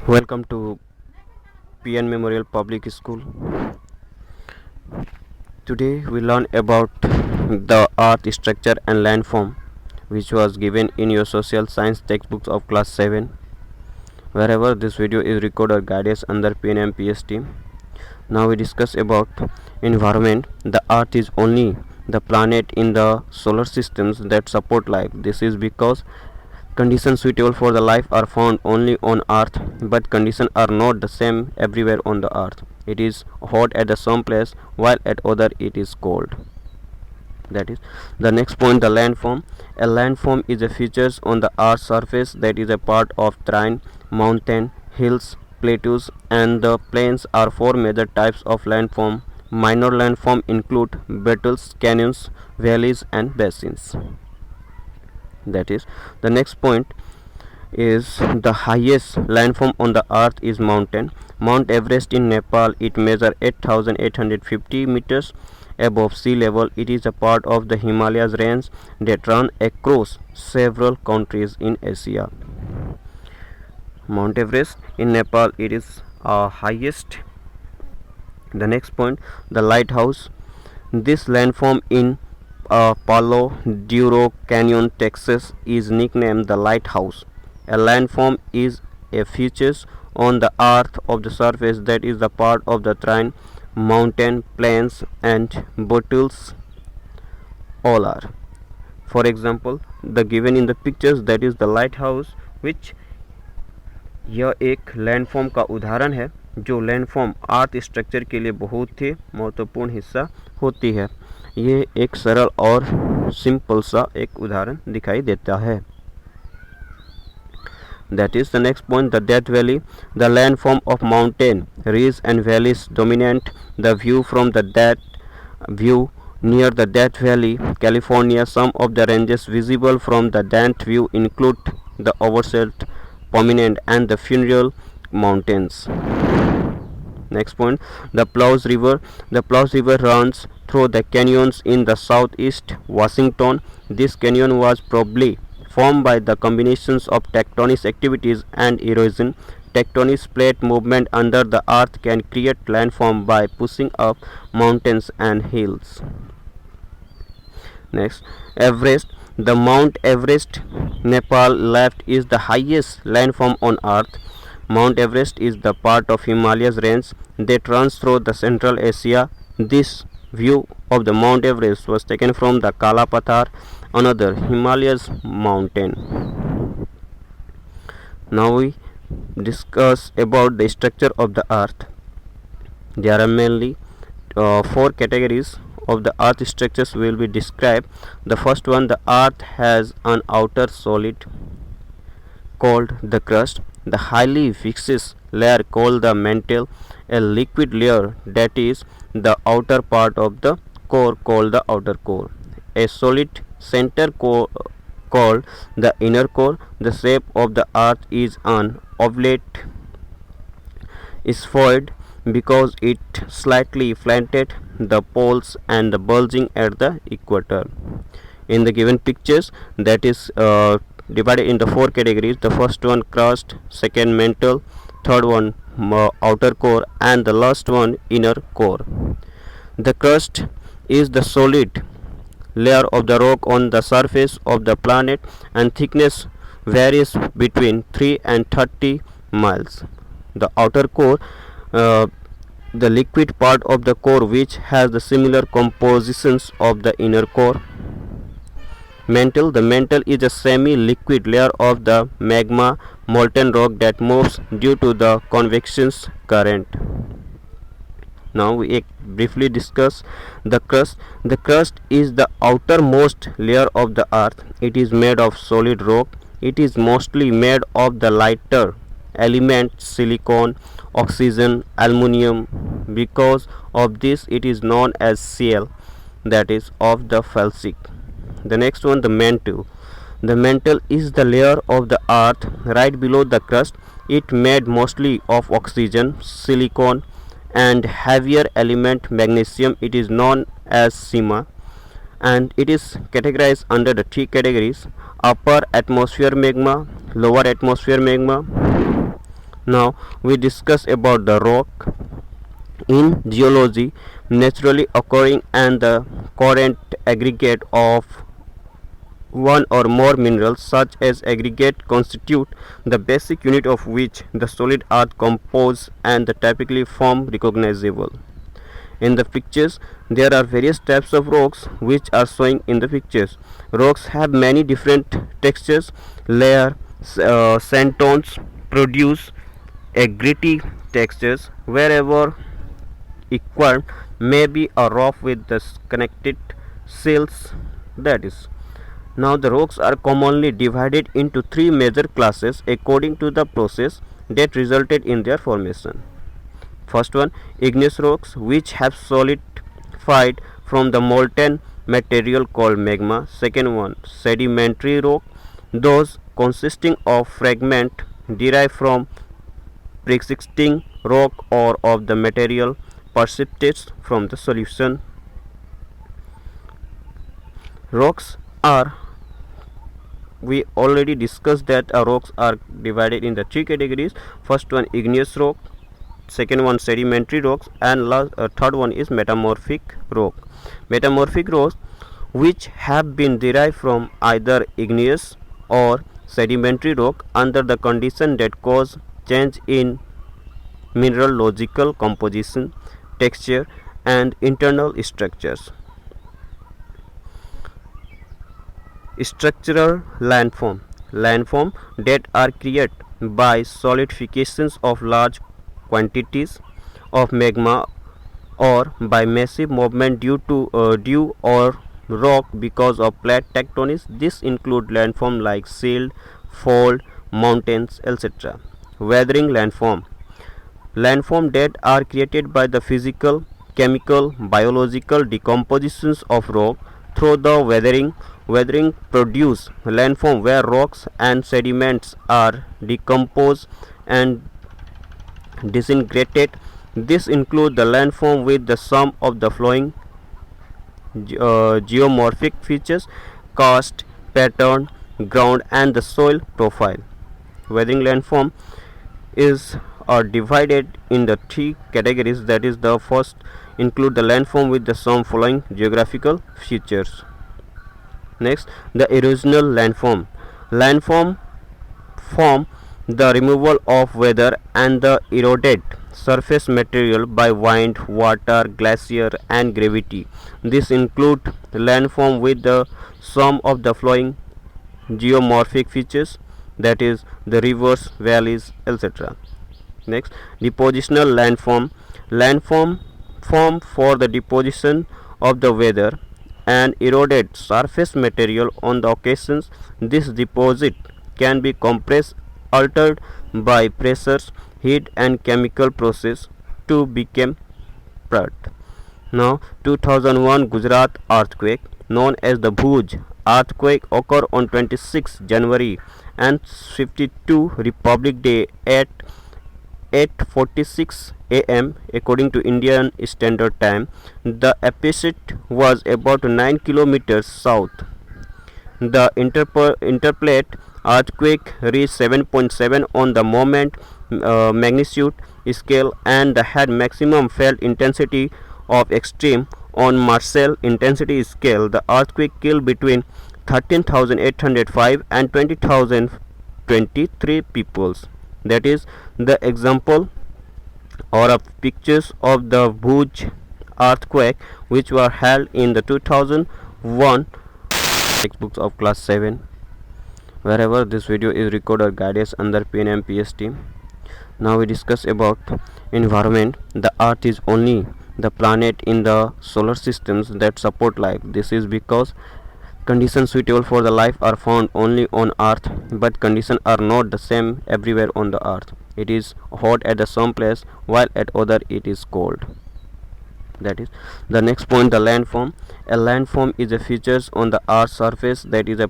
Welcome to PN Memorial Public School. Today we learn about the earth structure and landform, which was given in your social science textbooks of class 7. Wherever this video is recorded or guided under PNMPS team. Now we discuss about environment. The earth is only the planet in the solar systems that support life. This is because conditions suitable for the life are found only on earth, but conditions are not the same everywhere on the earth. It is hot at some place while at other it is cold. That is the next point, the landform. A landform is a features on the earth's surface that is a part of terrain. Mountain, hills, plateaus and the plains are four major types of landform. Minor landform include battles, canyons, valleys and basins. That is the next point is the highest landform on the earth is mountain. Mount Everest in Nepal, it measures 8,850 meters above sea level. It is a part of the Himalayas range that run across several countries in Asia. Mount Everest in Nepal, it is highest. The next point, the lighthouse. This landform in Palo Duro Canyon, Texas is nicknamed the lighthouse. A landform is a feature on the earth of the surface that is the part of the terrain. Mountain, plains and battles all are. For example, the given in the pictures, that is the lighthouse, which यह एक landform का उदाहरण है जो landform अर्थ structure के लिए बहुत ही महत्वपूर्ण हिस्सा होती है. ये एक सरल और सिंपल सा एक उदाहरण दिखाई देता है. That is the next point, the Death Valley. The landform of mountain, ridges and valleys dominate the view from the Death View near the Death Valley, California. Some of the ranges visible from the Death View include the Overset, Prominent and the Funeral Mountains. Next point, the Plows River. The Plows River runs through the canyons in the southeast Washington. This canyon was probably formed by the combinations of tectonic activities and erosion. Tectonic plate movement under the earth can create landform by pushing up mountains and hills. Next, Everest. The Mount Everest, Nepal left, is the highest landform on earth. Mount Everest is the part of Himalayas range that runs through the Central Asia. This view of the Mount Everest was taken from the Kala Pathar, another Himalayas mountain. Now we discuss about the structure of the earth. There are mainly four categories of the earth structures will be described. The first one, the earth has an outer solid called the crust, the highly viscous layer called the mantle, a liquid layer that is the outer part of the core called the outer core, a solid center core called the inner core. The shape of the earth is an oblate spheroid because it slightly flattened the poles and the bulging at the equator. In the given pictures, that is divided into four categories. The first one crust, second mantle, third one outer core and the last one inner core. The crust is the solid layer of the rock on the surface of the planet and thickness varies between 3 and 30 miles. The outer core, the liquid part of the core which has the similar compositions of the inner core. Mantle. The mantle is a semi-liquid layer of the magma molten rock that moves due to the convection current. Now we briefly discuss the crust. The crust is the outermost layer of the earth. It is made of solid rock. It is mostly made of the lighter elements silicon, oxygen, aluminum. Because of this it is known as Cl, that is of the felsic. The next one, the mantle. The mantle is the layer of the earth right below the crust. It made mostly of oxygen, silicon and heavier element magnesium. It is known as Sima and it is categorized under the three categories: upper atmosphere magma, lower atmosphere magma, Now we discuss about the rock. In geology, naturally occurring and the current aggregate of one or more minerals such as aggregate constitute the basic unit of which the solid earth compose and the typically form recognizable. In the pictures, there are various types of rocks which are showing in the pictures. Rocks have many different textures, layer, sand tones produce a gritty textures wherever equal may be a rock with the connected cells, that is. Now the rocks are commonly divided into three major classes according to the process that resulted in their formation. First one, igneous rocks which have solidified from the molten material called magma. Second one, sedimentary rock, those consisting of fragment derived from pre-existing rock or of the material precipitates from the solution. Rocks are, we already discussed that rocks are divided in the three categories. First one, igneous rock, second one, sedimentary rocks, and third one is metamorphic rock. Metamorphic rocks which have been derived from either igneous or sedimentary rock under the condition that cause change in mineralogical composition, texture, and internal structures. Structural landform that are created by solidifications of large quantities of magma or by massive movement due or rock because of plate tectonics. This include landform like shield, fold, mountains, etc. Weathering landform that are created by the physical, chemical, biological decompositions of rock through the weathering produce landform where rocks and sediments are decomposed and disintegrated. This includes the landform with the sum of the following geomorphic features: cast, pattern, ground, and the soil profile. Weathering landform is divided in the three categories, that is, the first include the landform with the some following geographical features. Next, the erosional landform form the removal of weather and the eroded surface material by wind, water, glacier, and gravity. This include landform with the sum of the following geomorphic features, that is, the rivers, valleys, etc. Next, depositional landform form for the deposition of the weather and eroded surface material on the occasions. This deposit can be compressed, altered by pressures, heat, and chemical process to become part. Now, 2001 Gujarat earthquake, known as the Bhuj earthquake, occurred on 26 January and 52 Republic Day at 8:46 a.m. according to Indian Standard Time. The epicenter was about 9 kilometers south. The interplate earthquake reached 7.7 on the moment magnitude scale and had maximum felt intensity of extreme on Marshall intensity scale. The earthquake killed between 13,805 and 20,023 peoples. That is the example or of pictures of the Bhuj earthquake which were held in the 2001 textbooks of class 7. Wherever this video is recorded, guidance under PNM-PST. Now we discuss about environment. The earth is only the planet in the solar systems that support life. This is because conditions suitable for the life are found only on earth, but conditions are not the same everywhere on the earth. It is hot at some place while at other it is cold. That is the next point, the landform. A landform is a features on the earth's surface that is a